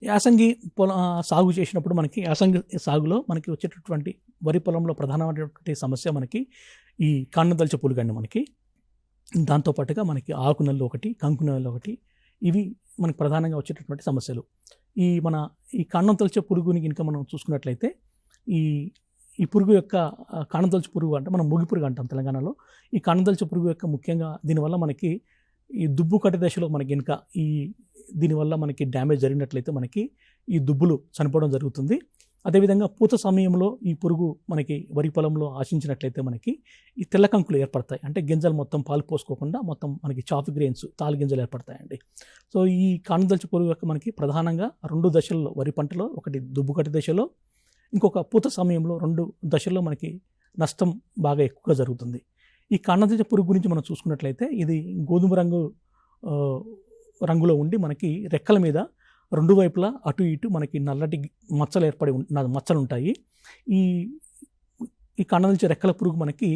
యాసంగి సాగు చేసినప్పుడు మనకి యాసంగి సాగులో మనకి వచ్చేటటువంటి వరి పొలంలో ప్రధానమైనటువంటి సమస్య మనకి ఈ కాండం పురుగండి మనకి. దాంతోపాటుగా మనకి ఆకునల్లు ఒకటి, కంకునల్లు ఒకటి, ఇవి మనకి ప్రధానంగా వచ్చేటటువంటి సమస్యలు. ఈ కాండం తొలిచే పురుగుని కనుక మనం చూసుకున్నట్లయితే ఈ పురుగు యొక్క కాండం తొలిచే పురుగు అంటే మనం ముగి పురుగు అంటాం తెలంగాణలో. ఈ కాండం తొలిచే పురుగు యొక్క ముఖ్యంగా దీనివల్ల మనకి ఈ దుబ్బు కట్టి దశలో మనకి ఇంకా దీనివల్ల మనకి డ్యామేజ్ జరిగినట్లయితే మనకి ఈ దుబ్బులు చనిపోవడం జరుగుతుంది. అదేవిధంగా పూత సమయంలో ఈ పురుగు మనకి వరి పొలంలో ఆశించినట్లయితే మనకి ఈ తెల్ల కంకులు ఏర్పడతాయి. అంటే గింజలు మొత్తం పాలు పోసుకోకుండా మొత్తం మనకి చాఫ్ గ్రెయిన్స్ తాలు గింజలు ఏర్పడతాయండి. సో ఈ కాండం పురుగు యొక్క మనకి ప్రధానంగా 2 దశల్లో వరి పంటలో, ఒకటి దుబ్బు కట్టి దశలో, ఇంకొక పూత సమయంలో 2 దశల్లో మనకి నష్టం బాగా ఎక్కువగా జరుగుతుంది. ఈ కాండం పురుగు గురించి మనం చూసుకున్నట్లయితే ఇది గోధుమ రంగులో ఉండి మనకి రెక్కల మీద 2 వైపులా అటు ఇటు మనకి నల్లటి మచ్చలు ఉంటాయి. ఈ కాండం రెక్కల పురుగు మనకి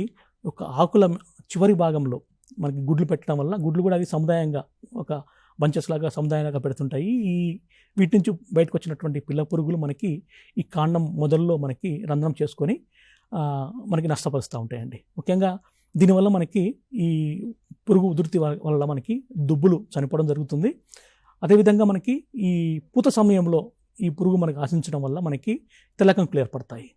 ఒక ఆకుల చివరి భాగంలో మనకి గుడ్లు పెట్టడం వల్ల గుడ్లు కూడా అవి సముదాయంగా ఒక బంచెస్ లాగా సముదాయంగా పెడుతుంటాయి. వీటి నుంచి బయటకు వచ్చినటువంటి పిల్ల పురుగులు మనకి ఈ కాండం మొదల్లో మనకి రంధ్రం చేసుకొని మనకి నష్టపరుస్తూ ఉంటాయండి. ముఖ్యంగా దీనివల్ల మనకి ఈ పురుగు ఉధృతి వల్ల మనకి దుబ్బులు చనిపోవడం జరుగుతుంది. అదేవిధంగా మనకి ఈ పూత సమయంలో ఈ పురుగు మనకు ఆశించడం వల్ల మనకి తెల్ల కంకులు ఏర్పడతాయి.